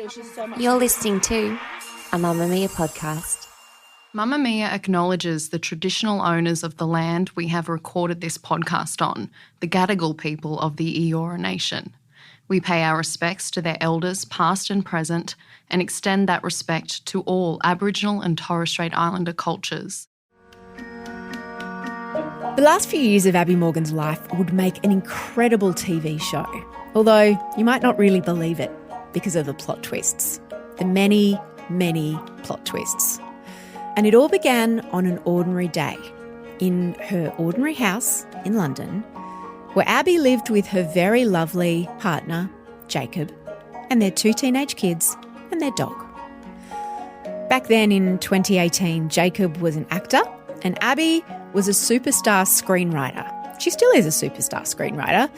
There's just so much. You're listening to a Mamamia podcast. Mamamia acknowledges the traditional owners of the land we have recorded this podcast on, the Gadigal people of the Eora Nation. We pay our respects to their elders, past and present, and extend that respect to all Aboriginal and Torres Strait Islander cultures. The last few years of Abi Morgan's life would make an incredible TV show, although you might not really believe it because of the plot twists. The many, many plot twists. And it all began on an ordinary day in her ordinary house in London, where Abi lived with her very lovely partner, Jacob, and their 2 teenage kids and their dog. Back then in 2018, Jacob was an actor and Abi was a superstar screenwriter. She still is a superstar screenwriter.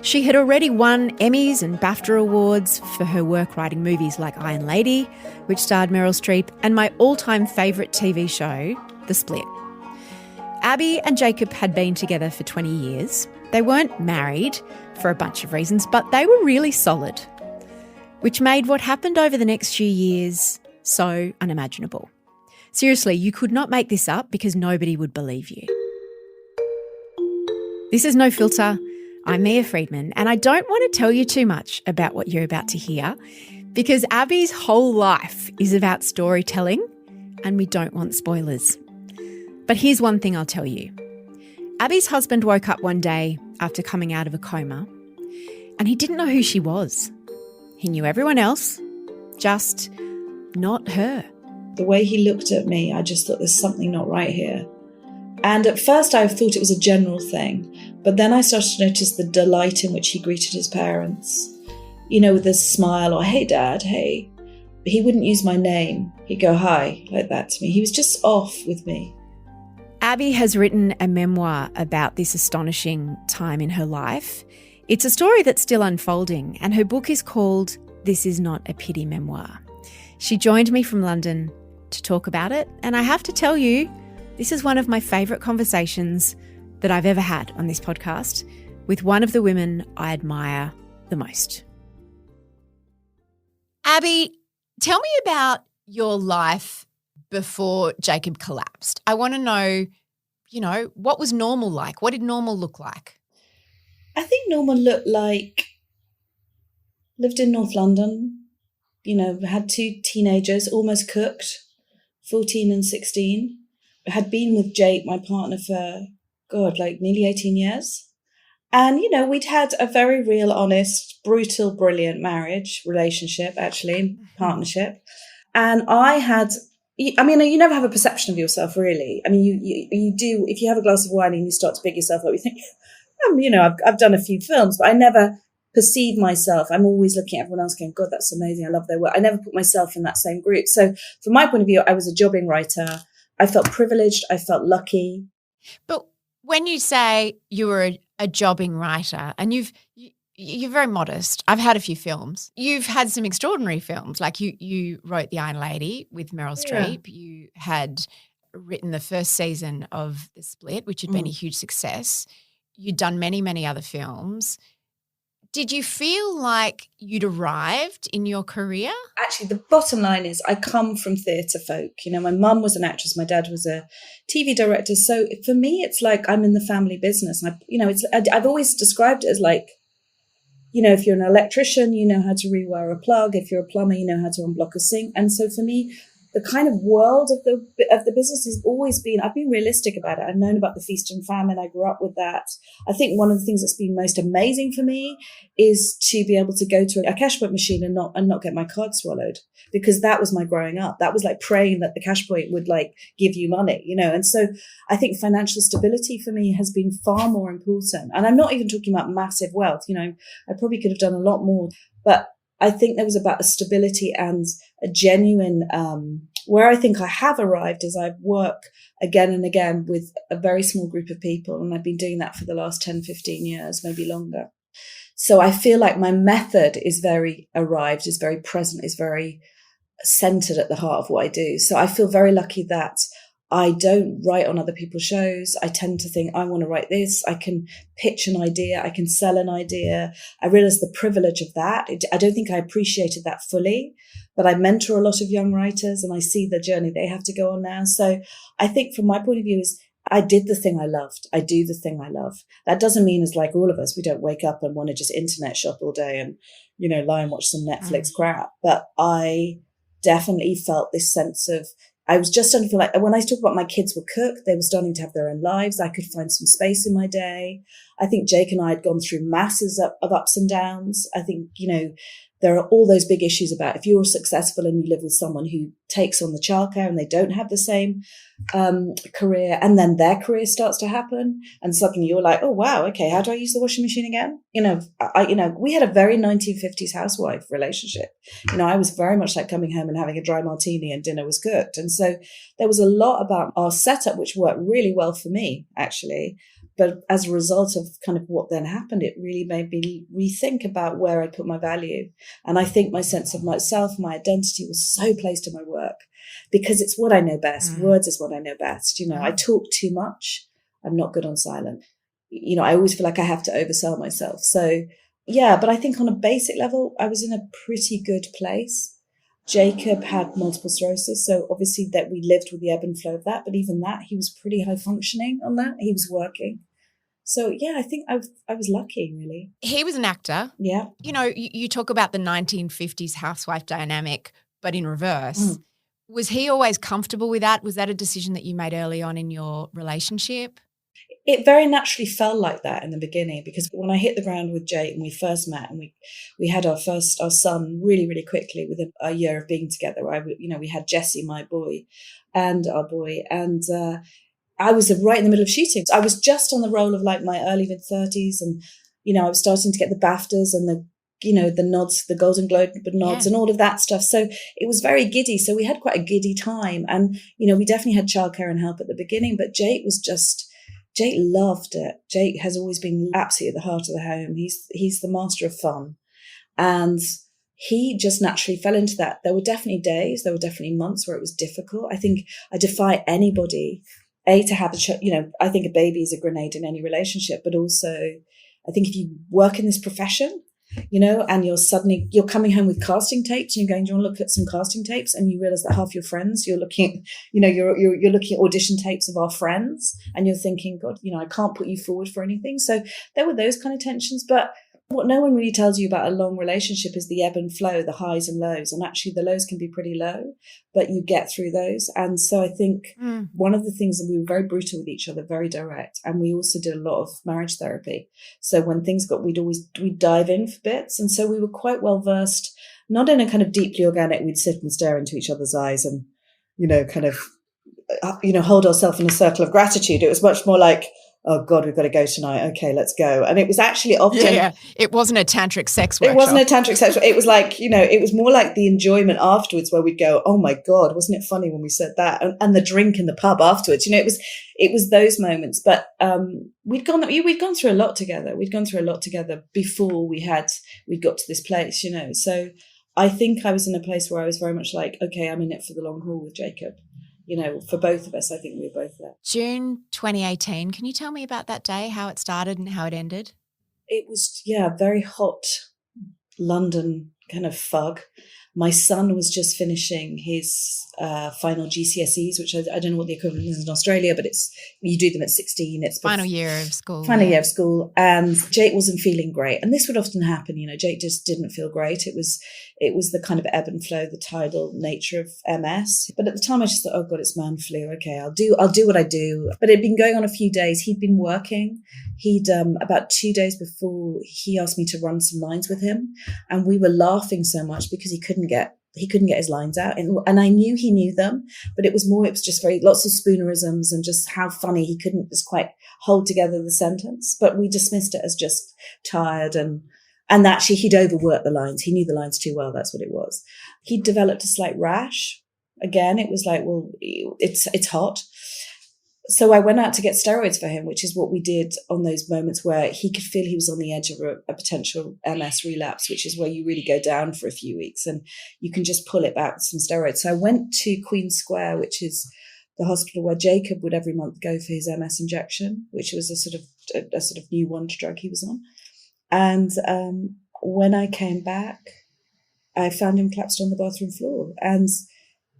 She had already won Emmys and BAFTA awards for her work writing movies like Iron Lady, which starred Meryl Streep, and my all-time favourite TV show, The Split. Abi and Jacob had been together for 20 years. They weren't married for a bunch of reasons, but they were really solid, which made what happened over the next few years so unimaginable. Seriously, you could not make this up because nobody would believe you. This is No Filter. I'm Mia Friedman, and I don't want to tell you too much about what you're about to hear because Abi's whole life is about storytelling and we don't want spoilers. But here's one thing I'll tell you. Abi's husband woke up one day after coming out of a coma and he didn't know who she was. He knew everyone else, just not her. The way he looked at me, I just thought there's something not right here. And at first I thought it was a general thing, but then I started to notice the delight in which he greeted his parents, you know, with a smile or, hey, Dad, hey. He wouldn't use my name. He'd go, hi, like that to me. He was just off with me. Abi has written a memoir about this astonishing time in her life. It's a story that's still unfolding, and her book is called This Is Not a Pity Memoir. She joined me from London to talk about it, and I have to tell you, this is one of my favourite conversations that I've ever had on this podcast with one of the women I admire the most. Abi, tell me about your life before Jacob collapsed. I want to know, what was normal like? What did normal look like? I think normal looked like lived in North London, had 2 teenagers, almost cooked, 14 and 16. Had been with Jake, my partner, for, nearly 18 years. And, we'd had a very real, honest, brutal, brilliant relationship, partnership. And I had, you never have a perception of yourself, really. I mean, you do, if you have a glass of wine and you start to big yourself up, you think, I've done a few films, but I never perceive myself. I'm always looking at everyone else going, God, that's amazing. I love their work. I never put myself in that same group. So from my point of view, I was a jobbing writer. I felt privileged. I felt lucky. But when you say you were a jobbing writer, and you're very modest. I've had a few films. You've had some extraordinary films. Like you wrote The Iron Lady with Meryl Streep. Yeah. You had written the first season of The Split, which had been a huge success. You'd done many, many other films. Did you feel like you'd arrived in your career? Actually, the bottom line is I come from theatre folk. My mum was an actress. My dad was a TV director. So for me, it's like I'm in the family business. I've always described it as like, if you're an electrician, you know how to rewire a plug. If you're a plumber, you know how to unblock a sink. And so for me, the kind of world of the business has always been, I've been realistic about it. I've known about the feast and famine. I grew up with that. I think one of the things that's been most amazing for me is to be able to go to a cash point machine and not get my card swallowed, because that was my growing up. That was like praying that the cash point would give you money, And so I think financial stability for me has been far more important. And I'm not even talking about massive wealth. I probably could have done a lot more, but I think there was about a stability and a genuine, where I think I have arrived is I work again and again with a very small group of people. And I've been doing that for the last 10, 15 years, maybe longer. So I feel like my method is very arrived, is very present, is very centered at the heart of what I do. So I feel very lucky that I don't write on other people's shows. I tend to think, I want to write this. I can pitch an idea. I can sell an idea. I realize the privilege of that. I don't think I appreciated that fully, but I mentor a lot of young writers and I see the journey they have to go on now. So I think from my point of view is I did the thing I loved. I do the thing I love. That doesn't mean, as like all of us, we don't wake up and want to just internet shop all day and, lie and watch some Netflix crap. But I definitely felt this sense of, I was just starting to feel like when I talk about my kids were cooked, they were starting to have their own lives. I could find some space in my day. I think Jake and I had gone through masses of ups and downs. I think, there are all those big issues about if you're successful and you live with someone who takes on the childcare and they don't have the same career, and then their career starts to happen, and suddenly you're like, oh wow, okay, how do I use the washing machine again? We had a very 1950s housewife relationship. I was very much like coming home and having a dry martini and dinner was cooked, and so there was a lot about our setup which worked really well for me actually. But as a result of kind of what then happened, it really made me rethink about where I put my value. And I think my sense of myself, my identity was so placed in my work because it's what I know best. Words is what I know best. I talk too much. I'm not good on silent. I always feel like I have to oversell myself. So yeah, but I think on a basic level, I was in a pretty good place. Jacob had multiple sclerosis, so obviously that we lived with the ebb and flow of that. But even that, he was pretty high functioning on that. He was working. So yeah, I think I was lucky, really. He was an actor. Yeah. You talk about the 1950s housewife dynamic, but in reverse. Was he always comfortable with that? Was that a decision that you made early on in your relationship? It very naturally felt like that in the beginning, because when I hit the ground with Jake and we first met and we had our son really, really quickly within a year of being together. We had Jesse, my boy, and our boy, and I was right in the middle of shooting. I was just on the roll of like my early mid-30s, and I was starting to get the BAFTAs and the nods, the Golden Globe nods, and all of that stuff. So it was very giddy. So we had quite a giddy time, and we definitely had childcare and help at the beginning. But Jake loved it. Jake has always been absolutely at the heart of the home. He's the master of fun. And he just naturally fell into that. There were definitely days, there were definitely months where it was difficult. I think I defy anybody, to have I think a baby is a grenade in any relationship, but also I think if you work in this profession, and you're coming home with casting tapes and you're going, do you want to look at some casting tapes? And you realize that half your friends, you're looking, you're looking at audition tapes of our friends and you're thinking, God, I can't put you forward for anything. So there were those kind of tensions, but what no one really tells you about a long relationship is the ebb and flow, the highs and lows. And actually the lows can be pretty low, but you get through those. And so I think one of the things that we were very brutal with each other, very direct. And we also did a lot of marriage therapy. So when things we'd dive in for bits. And so we were quite well versed, not in a kind of deeply organic, we'd sit and stare into each other's eyes and, hold ourselves in a circle of gratitude. It was much more like, oh God, we've got to go tonight. Okay, let's go. And it was actually often... Yeah, it wasn't a tantric sex workshop. It wasn't a tantric sex workshop. It was like, it was more like the enjoyment afterwards where we'd go, oh my God, wasn't it funny when we said that? And the drink in the pub afterwards, it was those moments. But we'd gone through a lot together. We'd gone through a lot together before we got to this place, So I think I was in a place where I was very much like, okay, I'm in it for the long haul with Jacob. For both of us, I think we were both there. June 2018. Can you tell me about that day, how it started and how it ended? It was, very hot London kind of fug. My son was just finishing his final GCSEs, which I don't know what the equivalent is in Australia, but you do them at 16. It's final year of school. Final year of school. And Jake wasn't feeling great. And this would often happen, Jake just didn't feel great. It was the kind of ebb and flow, the tidal nature of MS. But at the time I just thought, oh God, it's man flu. Okay, I'll do what I do. But it'd been going on a few days. He'd been working. He'd about 2 days before he asked me to run some lines with him. And we were laughing so much because he couldn't get his lines out. And I knew he knew them, but it was just lots of spoonerisms and just how funny he couldn't just quite hold together the sentence. But we dismissed it as just tired and actually he'd overworked the lines. He knew the lines too well. That's what it was. He'd developed a slight rash. Again, it was like, well, it's hot. So I went out to get steroids for him, which is what we did on those moments where he could feel he was on the edge of a potential MS relapse, which is where you really go down for a few weeks and you can just pull it back with some steroids. So I went to Queen Square, which is the hospital where Jacob would every month go for his MS injection, which was a sort of new wonder drug he was on. And when I came back, I found him collapsed on the bathroom floor, and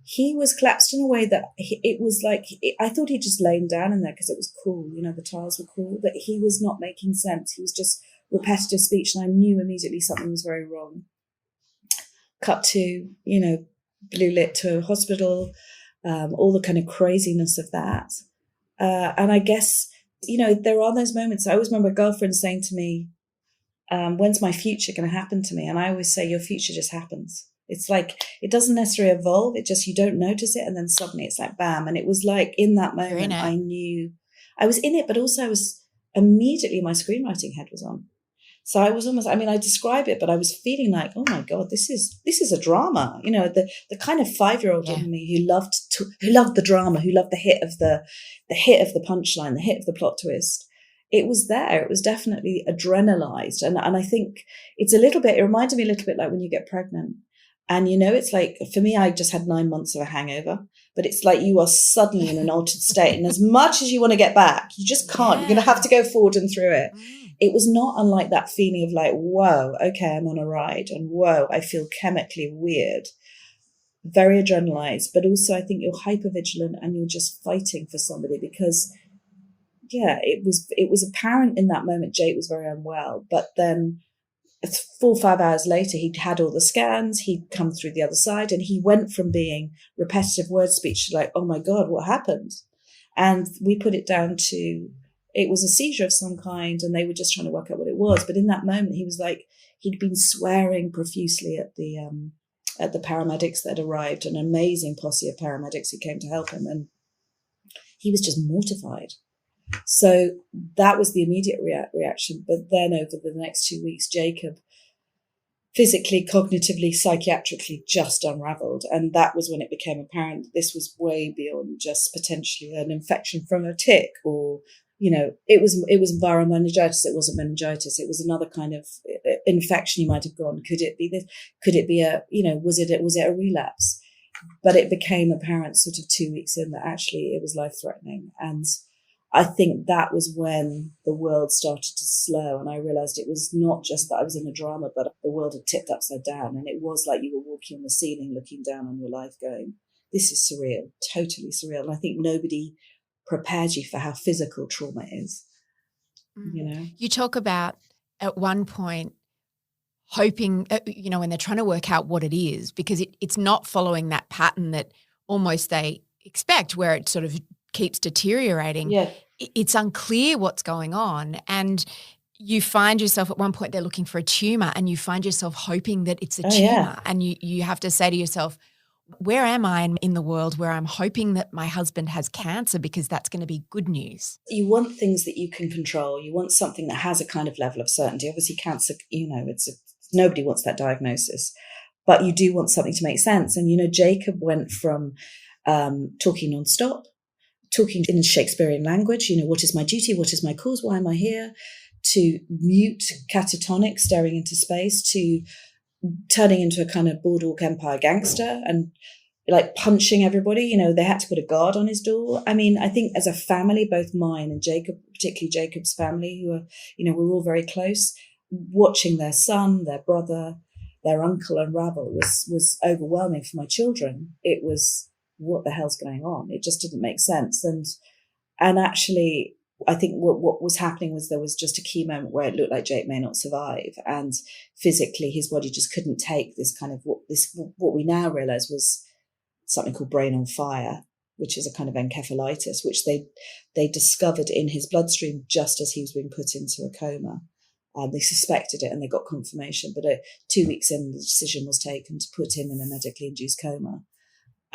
he was collapsed in a way that it was like, I thought he'd just lain down in there because it was cool, the tiles were cool, but he was not making sense. He was just repetitive speech, and I knew immediately something was very wrong. Cut to, blue lit to a hospital, all the kind of craziness of that. And I guess, there are those moments. I always remember a girlfriend saying to me, when's my future going to happen to me? And I always say, your future just happens. It's like, it doesn't necessarily evolve. It just, you don't notice it. And then suddenly it's like, bam. And it was like, in that moment, I knew I was in it, but also I was immediately, my screenwriting head was on. So I was almost, I describe it, but I was feeling like, oh my God, this is a drama. The kind of 5-year-old in me who loved the drama, who loved the hit of the punchline, the hit of the plot twist. It was there. It was definitely adrenalized. And I think it reminded me a little bit like when you get pregnant. And, it's like, for me, I just had 9 months of a hangover, but it's like you are suddenly in an altered state. And as much as you want to get back, you just can't. You're going to have to go forward and through it. It was not unlike that feeling of like, whoa, okay, I'm on a ride. And whoa, I feel chemically weird. Very adrenalized. But also I think you're hypervigilant and you're just fighting for somebody because, it was apparent in that moment Jake was very unwell. But then 4 or 5 hours later, he'd had all the scans, he'd come through the other side, and he went from being repetitive word speech to like, oh my God, what happened? And we put it down to, it was a seizure of some kind, and they were just trying to work out what it was. But in that moment, he was like, he'd been swearing profusely at the paramedics that had arrived, an amazing posse of paramedics who came to help him. And he was just mortified. So that was the immediate reaction. But then over the next 2 weeks, Jacob physically, cognitively, psychiatrically just unraveled. And that was when it became apparent that this was way beyond just potentially an infection from a tick or, it was viral meningitis. It wasn't meningitis. It was another kind of infection you might have gone. Could it be this? Could it be was it a relapse? But it became apparent sort of 2 weeks in that actually it was life-threatening. And I think that was when the world started to slow, and I realized it was not just that I was in a drama, but the world had tipped upside down, and it was like you were walking on the ceiling, looking down on your life going, this is surreal, totally surreal. And I think nobody prepares you for how physical trauma is, You talk about at one point hoping, when they're trying to work out what it is, because it's not following that pattern that almost they expect where it sort of keeps deteriorating. Yeah. It's unclear what's going on, and you find yourself at one point they're looking for a tumor, and you find yourself hoping that it's a tumor, and you have to say to yourself, where am I in the world where I'm hoping that my husband has cancer because that's going to be good news? You want things that you can control. You want something that has a kind of level of certainty. Obviously cancer, nobody wants that diagnosis, but you do want something to make sense. And, Jacob went from talking nonstop, talking in Shakespearean language, what is my duty, what is my cause, why am I here, to mute, catatonic, staring into space, to turning into a kind of Boardwalk Empire gangster and like punching everybody. They had to put a guard on his door. I think as a family, both mine and Jacob, particularly Jacob's family, who are, we're all very close, watching their son, their brother, their uncle unravel was overwhelming for my children. It was, what the hell's going on? It just didn't make sense. And actually, I think what was happening was there was just a key moment where it looked like Jake may not survive, and physically his body just couldn't take this kind of what we now realize was something called brain on fire, which is a kind of encephalitis, which they discovered in his bloodstream just as he was being put into a coma. They suspected it and they got confirmation, but 2 weeks in, the decision was taken to put him in a medically induced coma.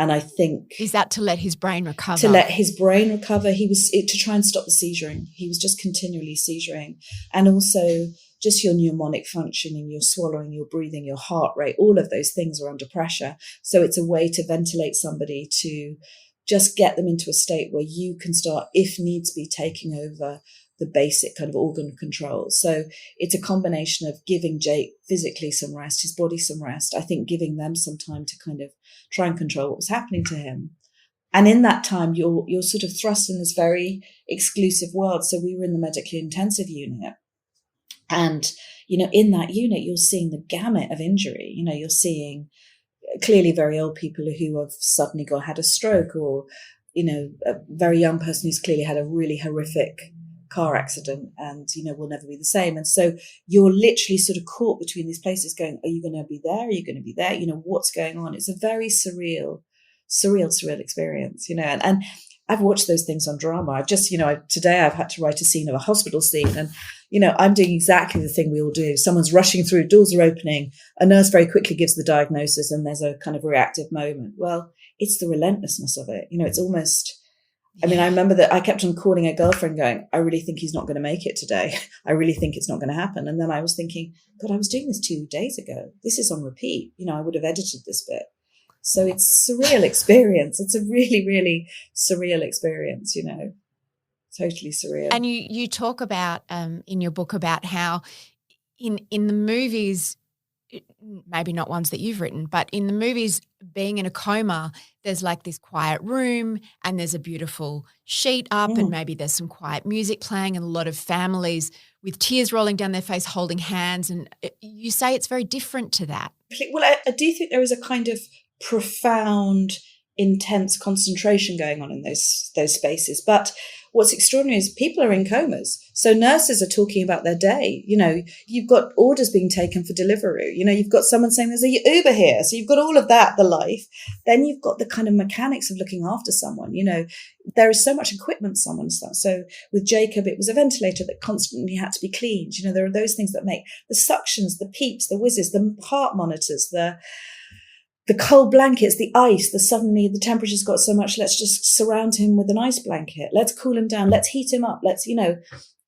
And I think... Is that to let his brain recover? To let his brain recover. To try and stop the seizuring. He was just continually seizuring. And also just your mnemonic functioning, your swallowing, your breathing, your heart rate, all of those things are under pressure. So it's a way to ventilate somebody, to just get them into a state where you can start, if needs be, taking over the basic kind of organ control. So it's a combination of giving Jake physically some rest, his body some rest. I think giving them some time to kind of try and control what was happening to him, And in that time, you're sort of thrust in this very exclusive world. So we were in the medically intensive unit. And, in that unit, you're seeing the gamut of injury. You're seeing clearly very old people who have suddenly had a stroke, or, a very young person who's clearly had a really horrific car accident and, will never be the same. And so you're literally sort of caught between these places going, are you going to be there? Are you going to be there? What's going on? It's a very surreal experience, and I've watched those things on drama. I've just, today I've had to write a scene of a hospital scene, and, I'm doing exactly the thing we all do. Someone's rushing through, doors are opening, a nurse very quickly gives the diagnosis, and there's a kind of reactive moment. Well, it's the relentlessness of it. It's almost, I remember that I kept on calling a girlfriend going, I really think he's not going to make it today. I really think it's not going to happen. And then I was thinking, God, I was doing this 2 days ago. This is on repeat. I would have edited this bit. So it's a surreal experience. It's a really, really surreal experience, totally surreal. And you talk about in your book about how in the movies, maybe not ones that you've written, but in the movies, being in a coma, there's like this quiet room and there's a beautiful sheet up and maybe there's some quiet music playing and a lot of families with tears rolling down their face holding hands. And you say it's very different to that. Well, I do think there is a kind of profound, intense concentration going on in those spaces. But what's extraordinary is people are in comas. So nurses are talking about their day. You've got orders being taken for Deliveroo. You've got someone saying there's a Uber here. So you've got all of that, the life. Then you've got the kind of mechanics of looking after someone. There is so much equipment someone's done. So with Jacob, it was a ventilator that constantly had to be cleaned. There are those things that make the suctions, the peeps, the whizzes, the heart monitors, the cold blankets, the ice, suddenly the temperature's got so much, let's just surround him with an ice blanket. Let's cool him down. Let's heat him up.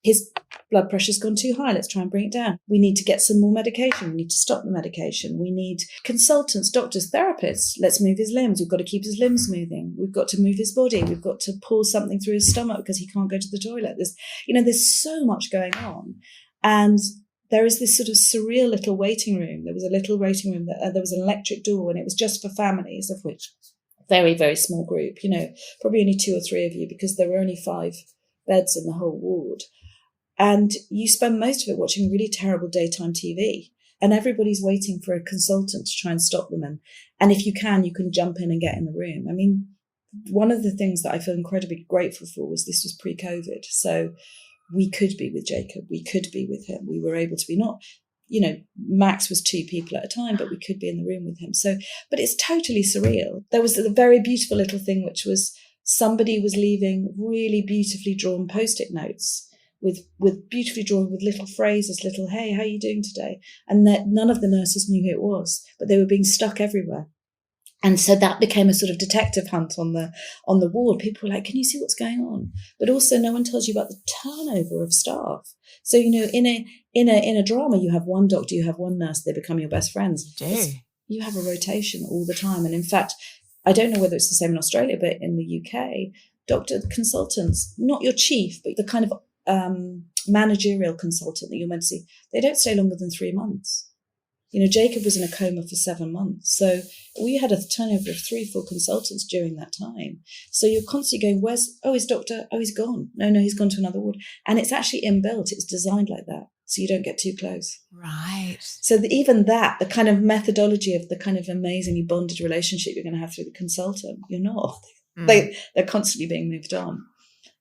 His blood pressure's gone too high. Let's try and bring it down. We need to get some more medication. We need to stop the medication. We need consultants, doctors, therapists. Let's move his limbs. We've got to keep his limbs moving. We've got to move his body. We've got to pour something through his stomach because he can't go to the toilet. There's so much going on. And there is this sort of surreal little waiting room. There was a little waiting room. There was an electric door and it was just for families, of which very, very small group, probably only 2 or 3 of you because there were only 5 beds in the whole ward. And you spend most of it watching really terrible daytime TV and everybody's waiting for a consultant to try and stop them. And if you can jump in and get in the room. One of the things that I feel incredibly grateful for was this was pre-COVID. So we could be with Jacob. We could be with him. We were able to be not, max was 2 people at a time, but we could be in the room with him. So, but it's totally surreal. There was a very beautiful little thing, which was somebody was leaving really beautifully drawn Post-it notes with beautifully drawn with little phrases, little, hey, how are you doing today? And that none of the nurses knew who it was, but they were being stuck everywhere. And so that became a sort of detective hunt on the ward. People were like, can you see what's going on? But also no one tells you about the turnover of staff. So, in a drama, you have one doctor, you have one nurse, they become your best friends. You have a rotation all the time. And in fact, I don't know whether it's the same in Australia, but in the UK, doctor consultants, not your chief, but the kind of managerial consultant that you're meant to see, they don't stay longer than 3 months. Jacob was in a coma for 7 months. So we had a turnover of 3-4 consultants during that time. So you're constantly going, his doctor? Oh, he's gone. No, he's gone to another ward. And it's actually inbuilt. It's designed like that. So you don't get too close. Right. So even that, the kind of methodology of the kind of amazingly bonded relationship you're going to have through the consultant, you're not. They're constantly being moved on.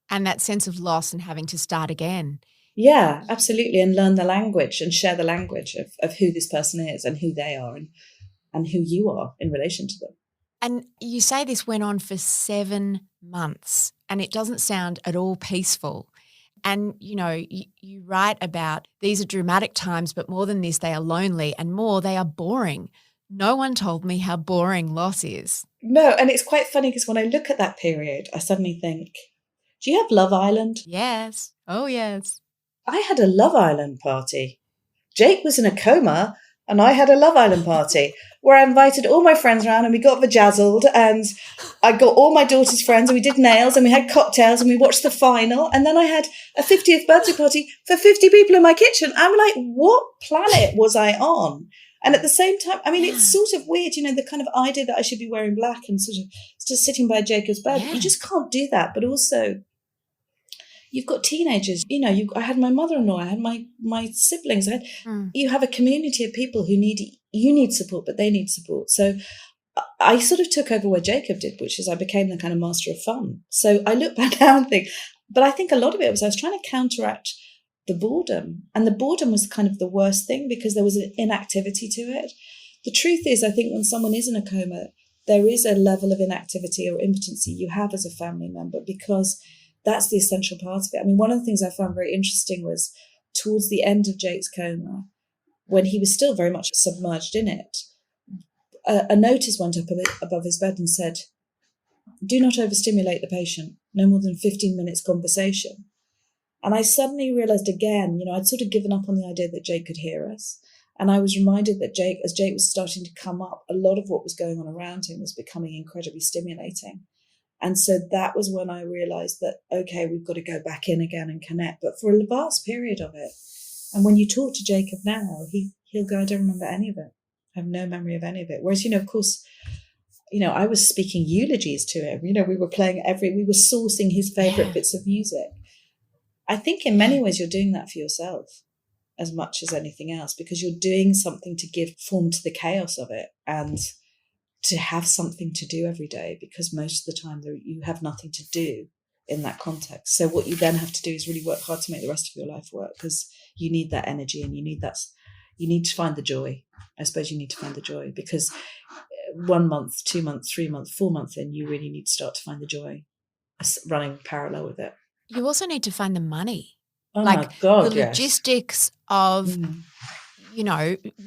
And that sense of loss and having to start again. Yeah, absolutely. And learn the language and share the language of who this person is and who they are and who you are in relation to them. And you say this went on for 7 months and it doesn't sound at all peaceful. And, you write about these are dramatic times, but more than this, they are lonely and more, they are boring. No one told me how boring loss is. No, and it's quite funny because when I look at that period, I suddenly think, do you have Love Island? Yes. Oh, yes. I had a Love Island party. Jake was in a coma and I had a Love Island party where I invited all my friends around and we got vajazzled and I got all my daughter's friends and we did nails and we had cocktails and we watched the final. And then I had a 50th birthday party for 50 people in my kitchen. I'm like, what planet was I on? And at the same time, I mean, it's sort of weird, the kind of idea that I should be wearing black and sort of just sitting by Jacob's bed. You just can't do that. But also, you've got teenagers, I had my mother-in-law, I had my siblings. You have a community of people who you need support, but they need support. So I sort of took over where Jacob did, which is I became the kind of master of fun. So I look back now and think, but I think a lot of it was I was trying to counteract the boredom. And the boredom was kind of the worst thing because there was an inactivity to it. The truth is, I think when someone is in a coma, there is a level of inactivity or impotency you have as a family member because that's the essential part of it. I mean, one of the things I found very interesting was towards the end of Jake's coma, when he was still very much submerged in it, a notice went up above his bed and said, "Do not overstimulate the patient, no more than 15 minutes conversation." And I suddenly realised again, I'd sort of given up on the idea that Jake could hear us. And I was reminded that as Jake was starting to come up, a lot of what was going on around him was becoming incredibly stimulating. And so that was when I realised that, okay, we've got to go back in again and connect. But for a vast period of it, and when you talk to Jacob now, he'll go, "I don't remember any of it. I have no memory of any of it." Whereas, of course, I was speaking eulogies to him. We were we were sourcing his favourite bits of music. I think in many ways you're doing that for yourself as much as anything else because you're doing something to give form to the chaos of it and to have something to do every day because most of the time you have nothing to do in that context. So what you then have to do is really work hard to make the rest of your life work because you need that energy and you need to find the joy. I suppose you need to find the joy because 1 month, 2 months, 3 months, 4 months in, you really need to start to find the joy running parallel with it. You also need to find the money. Oh my God, the logistics of,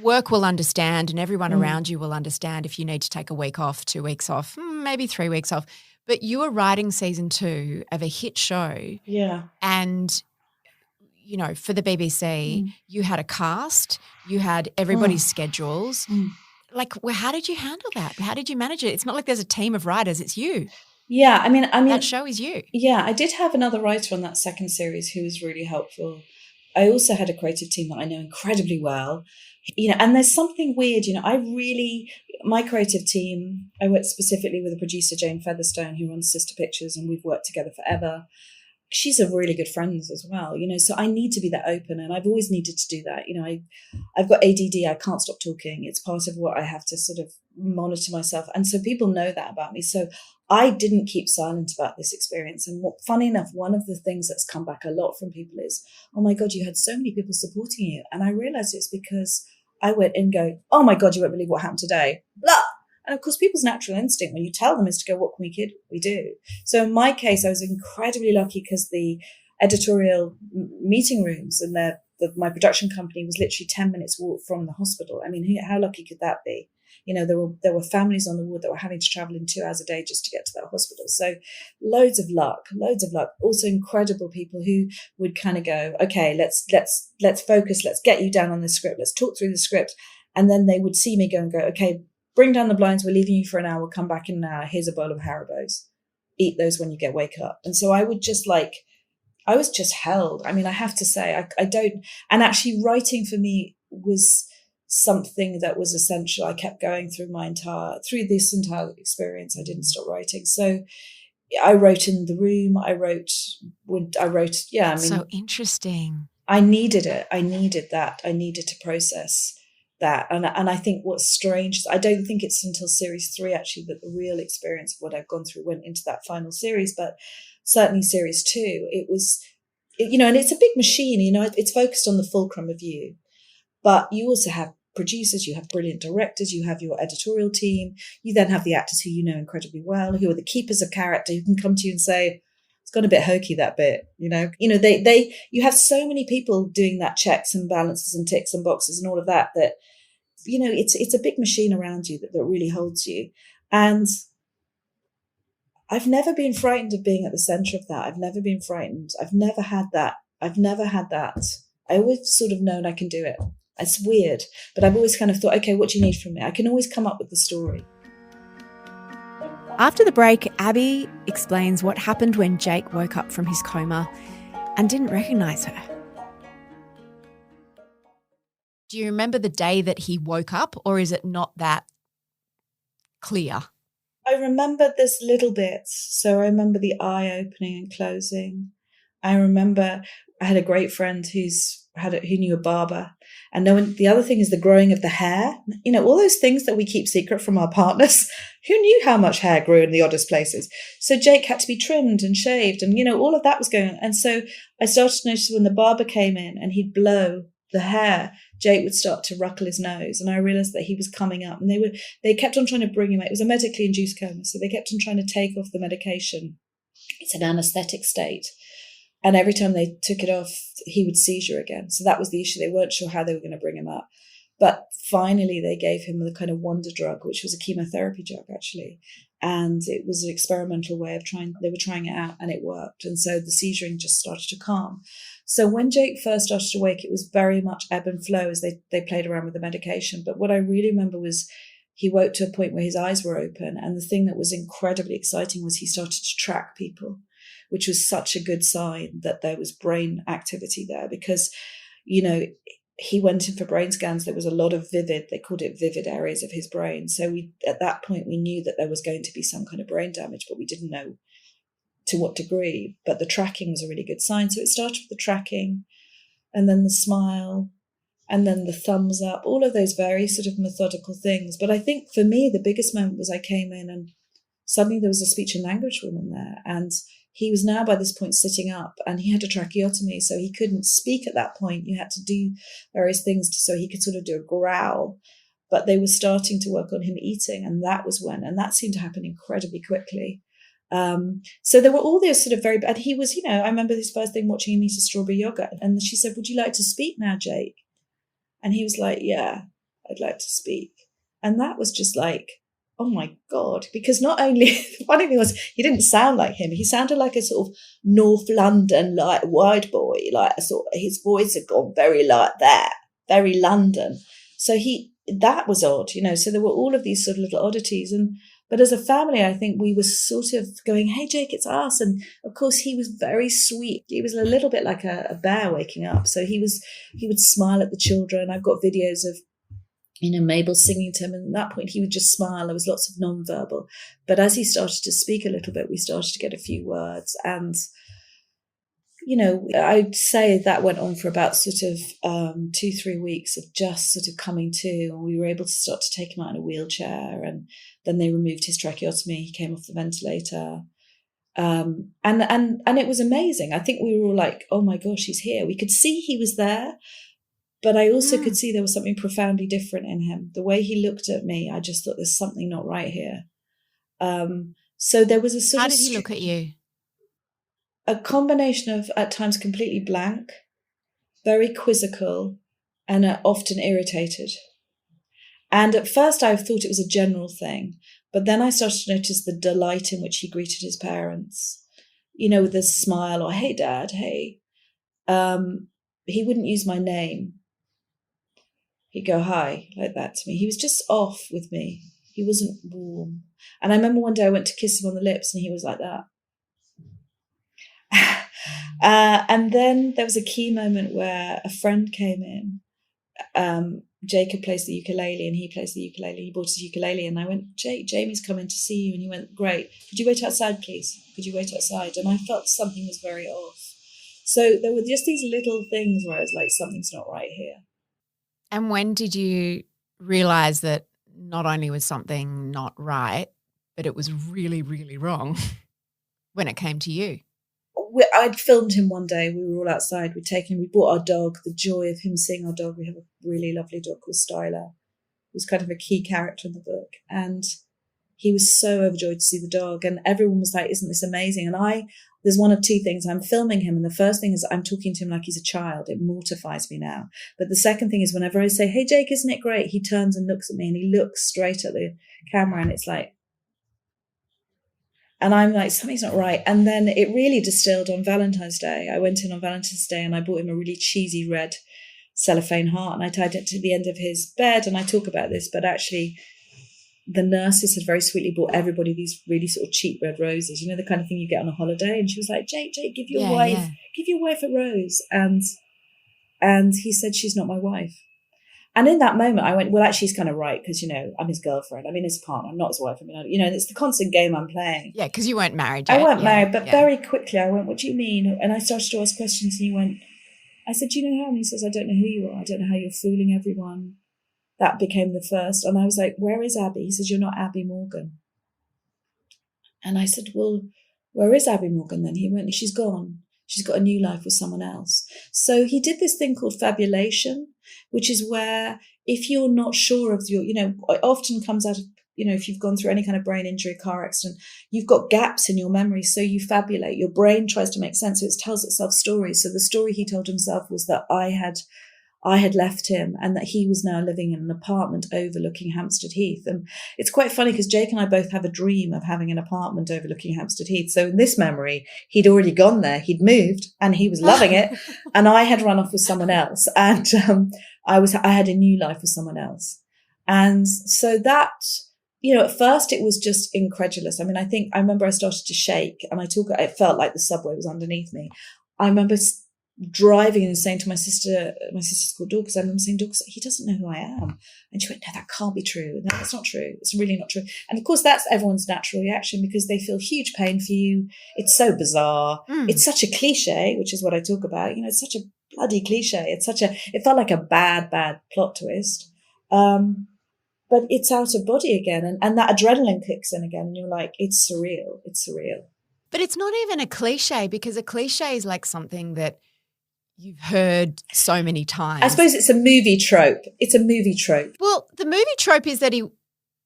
work will understand and everyone around you will understand if you need to take a week off, 2 weeks off, maybe 3 weeks off. But you were writing season 2 of a hit show. Yeah. And, for the BBC, you had a cast, you had everybody's schedules. How did you handle that? How did you manage it? It's not like there's a team of writers, it's you. Yeah, I mean, that show is you. Yeah, I did have another writer on that second series who was really helpful. I also had a creative team that I know incredibly well. And there's something weird, my creative team, I worked specifically with a producer, Jane Featherstone, who runs Sister Pictures, and we've worked together forever. She's a really good friend as well, so I need to be that open, and I've always needed to do that. I've got ADD, I can't stop talking. It's part of what I have to sort of monitor myself. And so people know that about me. So I didn't keep silent about this experience. And funny enough, one of the things that's come back a lot from people is, "Oh my God, you had so many people supporting you." And I realized it's because I went in going, "Oh my God, you won't believe what happened today." Blah. And of course, people's natural instinct when you tell them is to go, "What can we do?" So in my case, I was incredibly lucky because the editorial meeting rooms and my production company was literally 10 minutes walk from the hospital. I mean, how lucky could that be? There were families on the ward that were having to travel in 2 hours a day just to get to that hospital. So loads of luck. Also incredible people who would kind of go, "Okay, let's focus. Let's get you down on the script. Let's talk through the script." And then they would see me go, "Okay, bring down the blinds. We're leaving you for an hour. We'll come back in an hour. Here's a bowl of Haribos. Eat those when you wake up." And so I would just I was just held. I mean, I have to say, I don't, and actually writing for me was something that was essential. I kept going through this entire experience. I didn't stop writing. So I wrote in the room. I wrote. Yeah. I mean, so interesting. I needed it. I needed that. I needed to process that. And I think what's strange is I don't think it's until series 3 actually that the real experience of what I've gone through went into that final series. But certainly series 2, it was, and it's a big machine, it's focused on the fulcrum of you, but you also have producers, you have brilliant directors, you have your editorial team, you then have the actors who you know incredibly well, who are the keepers of character, who can come to you and say, "It's gone a bit hokey, that bit," you have so many people doing that checks and balances and ticks and boxes and all of that, it's a big machine around you that really holds you. And I've never been frightened of being at the center of that. I've never been frightened. I've never had that. I always sort of known I can do it. It's weird, but I've always kind of thought, "Okay, what do you need from me?" I can always come up with the story. After the break, Abi explains what happened when Jake woke up from his coma and didn't recognise her. Do you remember the day that he woke up, or is it not that clear? I remember this little bit. So I remember the eye opening and closing. I remember I had a great friend who knew a barber. And the other thing is the growing of the hair. You know, all those things that we keep secret from our partners. Who knew how much hair grew in the oddest places? So Jake had to be trimmed and shaved, and, you know, all of that was going on. And so I started to notice when the barber came in and he'd blow the hair, Jake would start to ruckle his nose, and I realized that he was coming up, and they kept on trying to bring him. It was a medically induced coma, so they kept on trying to take off the medication. It's an anesthetic state, and every time they took it off, he would seizure again. So that was the issue. They weren't sure how they were going to bring him up, but finally they gave him the kind of wonder drug, which was a chemotherapy drug actually, and it was an experimental way of they were trying it out, and it worked, and so the seizuring just started to calm. So when Jake first started to wake, it was very much ebb and flow as they played around with the medication. But what I really remember was he woke to a point where his eyes were open. And the thing that was incredibly exciting was he started to track people, which was such a good sign that there was brain activity there, because, you know, he went in for brain scans. There was a lot of they called it vivid areas of his brain. So at that point, we knew that there was going to be some kind of brain damage, but we didn't know to what degree. But the tracking was a really good sign. So it started with the tracking, and then the smile, and then the thumbs up, all of those very sort of methodical things. But I think for me, the biggest moment was I came in and suddenly there was a speech and language woman there, and he was now by this point sitting up, and he had a tracheotomy, so he couldn't speak at that point. You had to do various things so he could sort of do a growl, but they were starting to work on him eating, and that seemed to happen incredibly quickly. So there were all those sort of and he was, you know, I remember his first thing watching him eat a strawberry yogurt, and she said, "Would you like to speak now, Jake?" And he was like, "Yeah, I'd like to speak." And that was just like, oh my God, because not only, the funny thing was, he didn't sound like him. He sounded like a sort of North London, like white boy, like a sort of, his voice had gone very like that, very London. So that was odd, you know, so there were all of these sort of little oddities. But as a family, I think we were sort of going, "Hey, Jake, it's us." And of course, he was very sweet. He was a little bit like a bear waking up. So he would smile at the children. I've got videos of, you know, Mabel singing to him. And at that point, he would just smile. There was lots of nonverbal. But as he started to speak a little bit, we started to get a few words. And, you know, I'd say that went on for about sort of 2-3 weeks of just sort of coming to. And we were able to start to take him out in a wheelchair. And then they removed his tracheotomy. He came off the ventilator. And it was amazing. I think we were all like, "Oh my gosh, he's here." We could see he was there. But I also could see there was something profoundly different in him. The way he looked at me, I just thought there's something not right here. So there was a sort How of... did he look at you? A combination of, at times, completely blank, very quizzical, and often irritated. And at first I thought it was a general thing, but then I started to notice the delight in which he greeted his parents, you know, with a smile or, "Hey, Dad, hey." He wouldn't use my name. He'd go, "Hi," like that to me. He was just off with me. He wasn't warm. And I remember one day I went to kiss him on the lips and he was like that. And then there was a key moment where a friend came in. Jacob plays the ukulele and he plays the ukulele. He bought his ukulele and I went, "Jake, Jamie's coming to see you." And he went, "Great. Could you wait outside, please? Could you wait outside?" And I felt something was very off. So there were just these little things where I was like, something's not right here. And when did you realise that not only was something not right, but it was really, really wrong when it came to you? I'd filmed him one day. We were all outside. We bought our dog. The joy of him seeing our dog. We have a really lovely dog called Styler, who's kind of a key character in the book. And he was so overjoyed to see the dog. And everyone was like, "Isn't this amazing?" And there's one of two things. I'm filming him. And the first thing is I'm talking to him like he's a child. It mortifies me now. But the second thing is whenever I say, "Hey, Jake, isn't it great?" He turns and looks at me and he looks straight at the camera and it's like, and I'm like, something's not right. And then it really distilled on Valentine's Day. I went in on Valentine's Day and I bought him a really cheesy red cellophane heart and I tied it to the end of his bed. And I talk about this, but actually the nurses had very sweetly bought everybody these really sort of cheap red roses, you know, the kind of thing you get on a holiday. And she was like, Jake, give your wife a rose. And he said, "She's not my wife." And in that moment, I went, well, actually, he's kind of right because, I'm his girlfriend. I'm his partner. I'm not his wife. It's the constant game I'm playing. Yeah, because you weren't married yet. I weren't married, but very quickly I went, what do you mean? And I started to ask questions and I said, do you know how? And he says, I don't know who you are. I don't know how you're fooling everyone. That became the first. And I was like, where is Abi? He says, you're not Abi Morgan. And I said, well, where is Abi Morgan then? He went, she's gone. She's got a new life with someone else. So he did this thing called fabulation, which is where if you're not sure of it often comes out of, if you've gone through any kind of brain injury, car accident, you've got gaps in your memory. So you fabulate. Your brain tries to make sense. So it tells itself stories. So the story he told himself was that I had left him and that he was now living in an apartment overlooking Hampstead Heath. And it's quite funny because Jake and I both have a dream of having an apartment overlooking Hampstead Heath. So in this memory, he'd already gone there, he'd moved and he was loving it. And I had run off with someone else. And I had a new life with someone else. And so that, at first it was just incredulous. I mean, I remember I started to shake and it felt like the subway was underneath me. I remember driving and saying to my sister's called Dorcas, I remember saying, Dorcas, he doesn't know who I am. And she went, no, that can't be true. No, that's not true. It's really not true. And of course, that's everyone's natural reaction because they feel huge pain for you. It's so bizarre. It's such a cliche, which is what I talk about. It's such a bloody cliche. It felt like a bad plot twist. But it's out of body again. And that adrenaline kicks in again. And you're like, it's surreal. It's surreal. But it's not even a cliche because a cliche is like something that you've heard so many times. I suppose it's a movie trope. It's a movie trope. Well, the movie trope is that he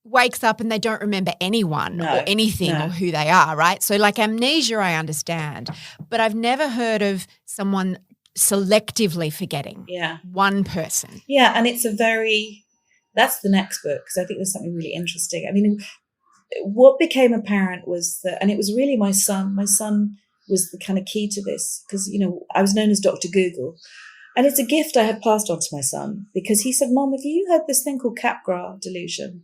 wakes up and they don't remember anyone or anything or who they are, right? So like amnesia I understand, but I've never heard of someone selectively forgetting one person. Yeah, and that's the next book because I think there's something really interesting. I mean, what became apparent was that, and it was really my son was the kind of key to this because, I was known as Dr. Google. And it's a gift I had passed on to my son because he said, Mom, have you heard this thing called Capgras delusion?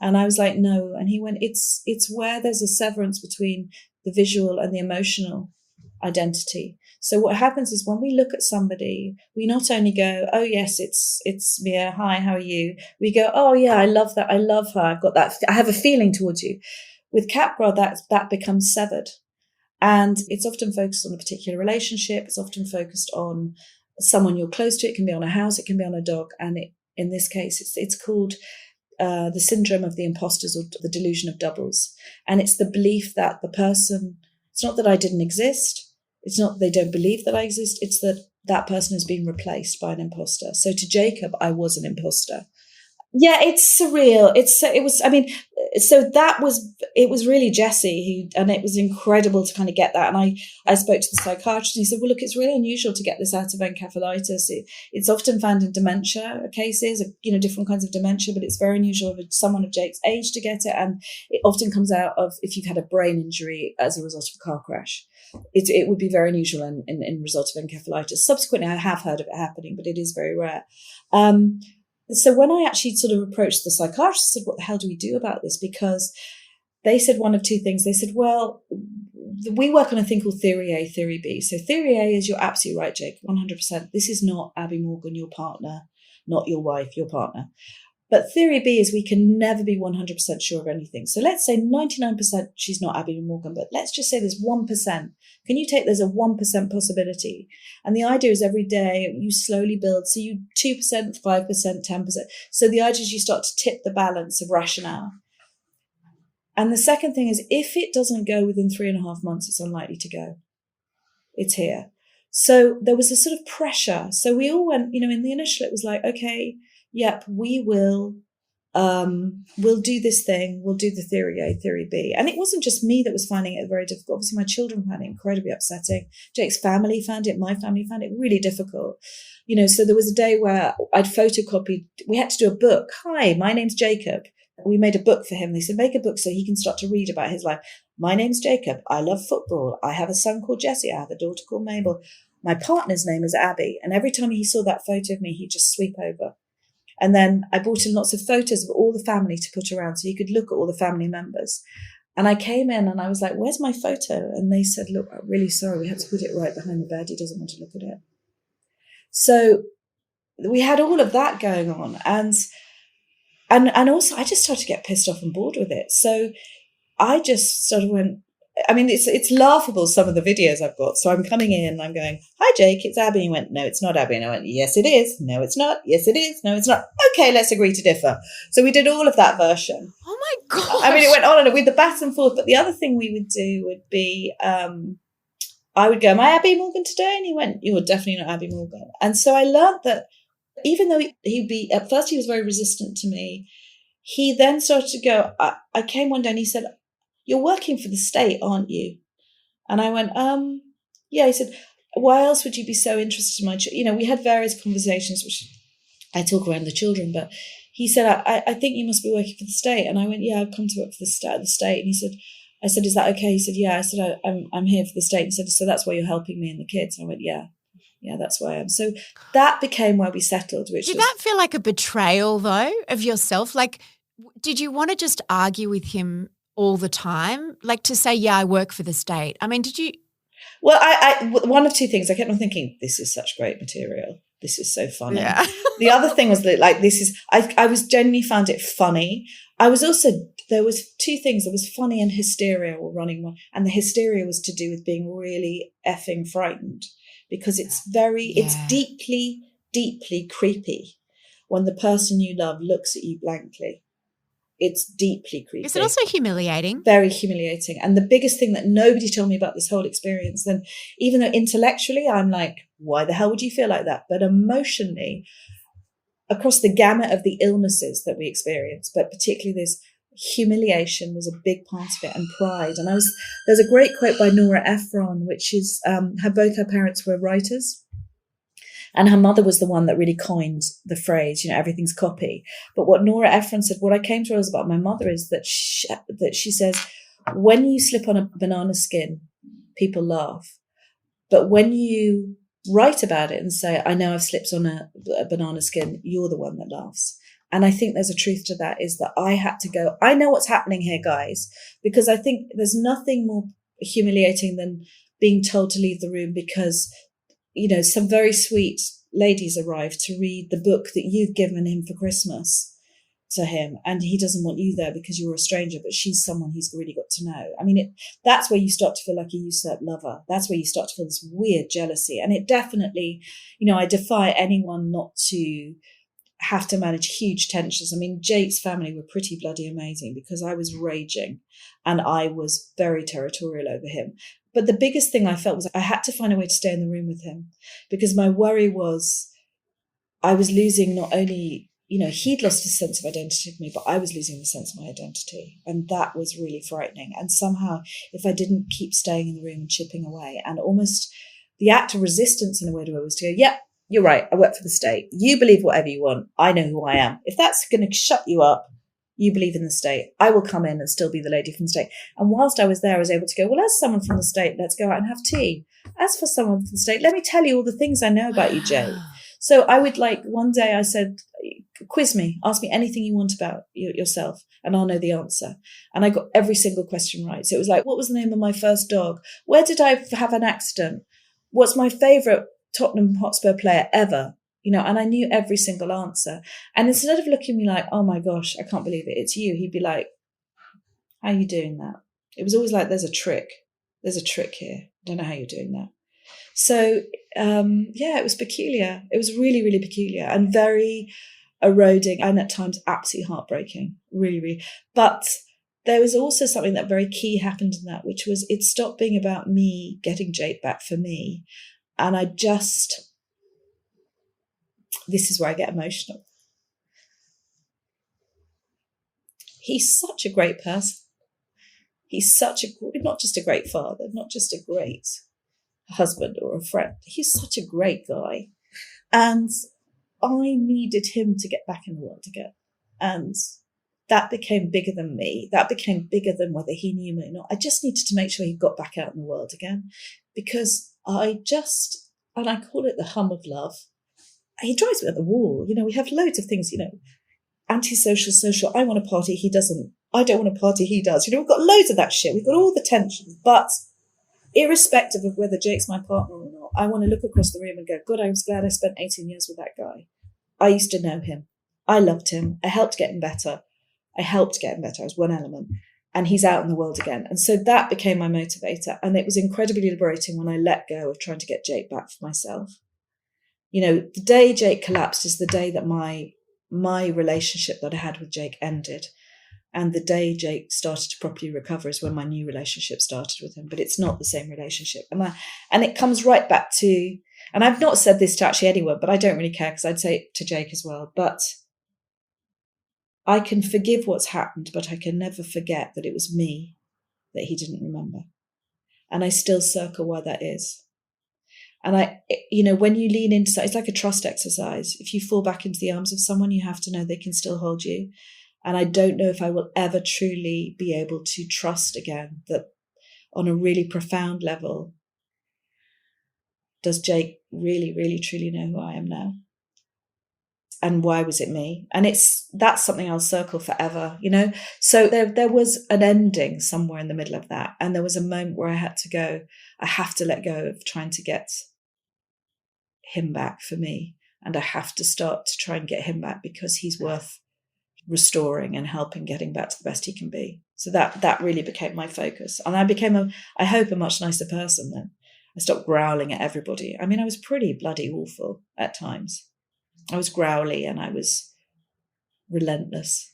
And I was like, no. And he went, it's where there's a severance between the visual and the emotional identity. So what happens is when we look at somebody, we not only go, oh, yes, it's Mia. Hi, how are you? We go, oh, yeah, I love that. I love her. I've got that. I have a feeling towards you. With Capgras, that becomes severed. And it's often focused on a particular relationship. It's often focused on someone you're close to. It can be on a house. It can be on a dog. And in this case, it's called the syndrome of the imposters or the delusion of doubles. And it's the belief that the person, it's not that I didn't exist. It's not they don't believe that I exist. It's that person has been replaced by an imposter. So to Jacob, I was an imposter. Yeah, it's surreal. It was really Jesse and it was incredible to kind of get that. And I spoke to the psychiatrist and he said, well, look, it's really unusual to get this out of encephalitis. It's often found in dementia cases, different kinds of dementia, but it's very unusual for someone of Jake's age to get it. And it often comes out of if you've had a brain injury as a result of a car crash. It would be very unusual in result of encephalitis. Subsequently, I have heard of it happening, but it is very rare. So when I actually sort of approached the psychiatrist, I said, what the hell do we do about this? Because they said one of two things. They said, well, we work on a thing called Theory A, Theory B. So Theory A is, you're absolutely right, Jake, 100%. This is not Abi Morgan, your partner, not your wife, your partner. But Theory B is we can never be 100% sure of anything. So let's say 99% she's not Abi Morgan, but let's just say there's 1%. Can you take there's a 1% possibility? And the idea is every day you slowly build. So you 2%, 5%, 10%. So the idea is you start to tip the balance of rationale. And the second thing is if it doesn't go within 3.5 months, it's unlikely to go. It's here. So there was a sort of pressure. So we all went, in the initial, it was like, okay, yep, we will, we'll do this thing. We'll do the Theory A, Theory B. And it wasn't just me that was finding it very difficult. Obviously, my children found it incredibly upsetting. Jake's family found it. My family found it really difficult. So there was a day where I'd photocopied. We had to do a book. Hi, my name's Jacob. We made a book for him. They said, make a book so he can start to read about his life. My name's Jacob. I love football. I have a son called Jesse. I have a daughter called Mabel. My partner's name is Abi. And every time he saw that photo of me, he'd just sweep over. And then I brought in lots of photos of all the family to put around so you could look at all the family members. And I came in and I was like, where's my photo? And they said, look, I'm really sorry. We had to put it right behind the bed. He doesn't want to look at it. So we had all of that going on. And also I just started to get pissed off and bored with it. So I just sort of went, I mean, it's laughable, some of the videos I've got. So I'm coming in and I'm going, hi, Jake, it's Abby. And he went, no, it's not Abby. And I went, yes, it is. No, it's not. Yes, it is. No, it's not. Okay, let's agree to differ. So we did all of that version. Oh, my God. I mean, it went on and with the back and forth. But the other thing we would do would be, I would go, am I Abi Morgan today? And he went, you're definitely not Abi Morgan. And so I learned that even though at first he was very resistant to me, he then started to go, I came one day and he said, you're working for the state, aren't you? And I went, yeah. He said, why else would you be so interested in my children? We had various conversations, which I talk around the children, but he said, I think you must be working for the state. And I went, yeah, I've come to work for the state. And he said, I said, is that okay? He said, yeah. I said, I'm here for the state. He said, so that's why you're helping me and the kids. And I went, yeah, that's why I am. So that became where we settled. Did that feel like a betrayal, though, of yourself? Like, did you want to just argue with him all the time? Like to say, yeah, I work for the state. I mean, did you? Well, I one of two things. I kept on thinking, this is such great material. This is so funny. Yeah. The other thing was that, like, I was genuinely found it funny. I was also, there was two things. There was funny and hysteria were running one. And the hysteria was to do with being really effing frightened, because it's deeply, deeply creepy when the person you love looks at you blankly. It's deeply creepy. Is it also humiliating? Very humiliating. And the biggest thing that nobody told me about this whole experience, then even though intellectually I'm like, why the hell would you feel like that? But emotionally, across the gamut of the illnesses that we experience, but particularly this humiliation was a big part of it, and pride. And there's a great quote by Nora Ephron, which is, both her parents were writers. And her mother was the one that really coined the phrase, everything's copy. But what Nora Ephron said, what I came to realize about my mother is that she says, when you slip on a banana skin, people laugh. But when you write about it and say, I know I've slipped on a banana skin, you're the one that laughs. And I think there's a truth to that, is that I had to go, I know what's happening here, guys, because I think there's nothing more humiliating than being told to leave the room because some very sweet ladies arrived to read the book that you've given him for Christmas to him, and he doesn't want you there because you're a stranger, but she's someone he's really got to know. I mean, that's where you start to feel like a usurped lover. That's where you start to feel this weird jealousy. And it definitely, I defy anyone not to have to manage huge tensions. I mean, Jake's family were pretty bloody amazing because I was raging and I was very territorial over him. But the biggest thing I felt was I had to find a way to stay in the room with him, because my worry was I was losing not only, he'd lost his sense of identity of me, but I was losing the sense of my identity. And that was really frightening. And somehow, if I didn't keep staying in the room and chipping away, and almost the act of resistance in a weird way was to go, yep, you're right, I work for the state. You believe whatever you want. I know who I am. If that's going to shut you up, you believe in the state. I will come in and still be the lady from the state. And whilst I was there, I was able to go, well, as someone from the state, let's go out and have tea. As for someone from the state, let me tell you all the things I know about you, Jay. So I would one day I said, quiz me, ask me anything you want about yourself and I'll know the answer. And I got every single question right. So it was like, what was the name of my first dog? Where did I have an accident? What's my favourite Tottenham Hotspur player ever? And I knew every single answer. And instead of looking at me like, oh my gosh, I can't believe it, it's you, he'd be like, how are you doing that? It was always like, there's a trick here. I don't know how you're doing that. So, it was peculiar. It was really, really peculiar and very eroding and at times absolutely heartbreaking, really, really. But there was also something that very key happened in that, which was it stopped being about me getting Jake back for me. And this is where I get emotional. He's such a great person. He's not just a great father, not just a great husband or a friend. He's such a great guy. And I needed him to get back in the world again. And that became bigger than me. That became bigger than whether he knew me or not. I just needed to make sure he got back out in the world again, because and I call it the hum of love. He drives me at the wall. We have loads of things, antisocial, social. I want a party, he doesn't. I don't want a party, he does. We've got loads of that shit. We've got all the tensions. But irrespective of whether Jake's my partner or not, I want to look across the room and go, God, I was glad I spent 18 years with that guy. I used to know him. I loved him. I helped get him better. I was one element. And he's out in the world again. And so that became my motivator. And it was incredibly liberating when I let go of trying to get Jake back for myself. The day Jake collapsed is the day that my relationship that I had with Jake ended. And the day Jake started to properly recover is when my new relationship started with him. But it's not the same relationship. And it comes right back to, and I've not said this to actually anyone, but I don't really care because I'd say it to Jake as well. But I can forgive what's happened, but I can never forget that it was me that he didn't remember. And I still circle why that is. And when you lean into that, it's like a trust exercise. If you fall back into the arms of someone, you have to know they can still hold you. And I don't know if I will ever truly be able to trust again that on a really profound level, does Jake really, really, truly know who I am now? And why was it me? And that's something I'll circle forever, So there was an ending somewhere in the middle of that. And there was a moment where I had to go, I have to let go of trying to get him back for me. And I have to start to try and get him back because he's worth restoring and helping getting back to the best he can be. So that really became my focus. And I became, I hope, a much nicer person then. I stopped growling at everybody. I mean, I was pretty bloody awful at times. I was growly and I was relentless.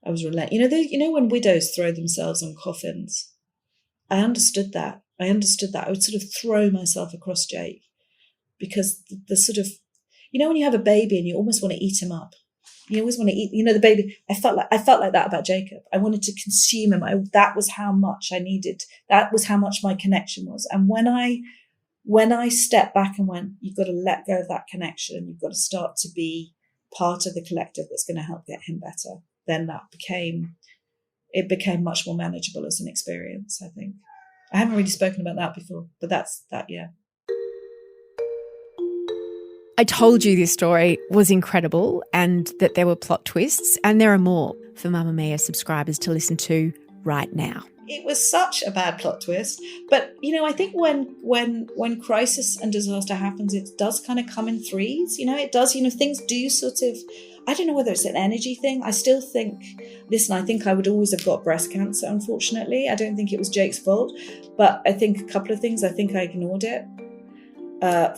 When widows throw themselves on coffins, I understood that. I would sort of throw myself across Jake because the sort of, when you have a baby and you almost want to eat him up. You always want to eat, the baby. I felt like that about Jacob. I wanted to consume him. That was how much I needed. That was how much my connection was. And when I stepped back and went, you've got to let go of that connection. You've got to start to be part of the collective that's going to help get him better. Then it became much more manageable as an experience, I think. I haven't really spoken about that before, but that's that, yeah. I told you this story was incredible and that there were plot twists, and there are more for Mamamia subscribers to listen to right now. It was such a bad plot twist, but I think when crisis and disaster happens, it does kind of come in threes. It does. Things do sort of. I don't know whether it's an energy thing. I still think. Listen, I think I would always have got breast cancer. Unfortunately, I don't think it was Jake's fault, but I think a couple of things. I think I ignored it.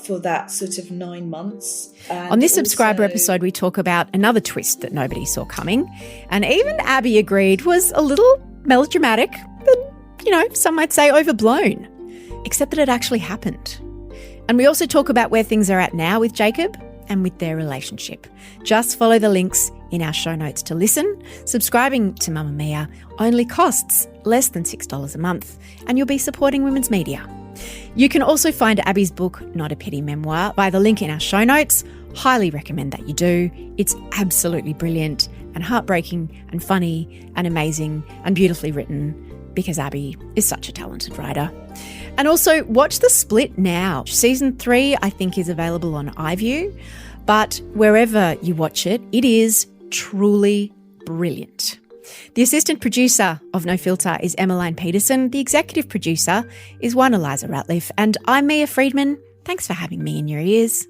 For that sort of 9 months. On this subscriber episode, we talk about another twist that nobody saw coming, and even Abby agreed was a little melodramatic, but, some might say overblown, except that it actually happened. And we also talk about where things are at now with Jacob and with their relationship. Just follow the links in our show notes to listen. Subscribing to Mamamia only costs less than $6 a month, and you'll be supporting women's media. You can also find Abby's book, Not a Petty Memoir, by the link in our show notes. Highly recommend that you do. It's absolutely brilliant and heartbreaking and funny and amazing and beautifully written because Abby is such a talented writer. And also watch The Split now. Season 3, I think, is available on iView, but wherever you watch it, it is truly brilliant. The assistant producer of No Filter is Emmeline Peterson. The executive producer is one Eliza Ratliff. And I'm Mia Friedman. Thanks for having me in your ears.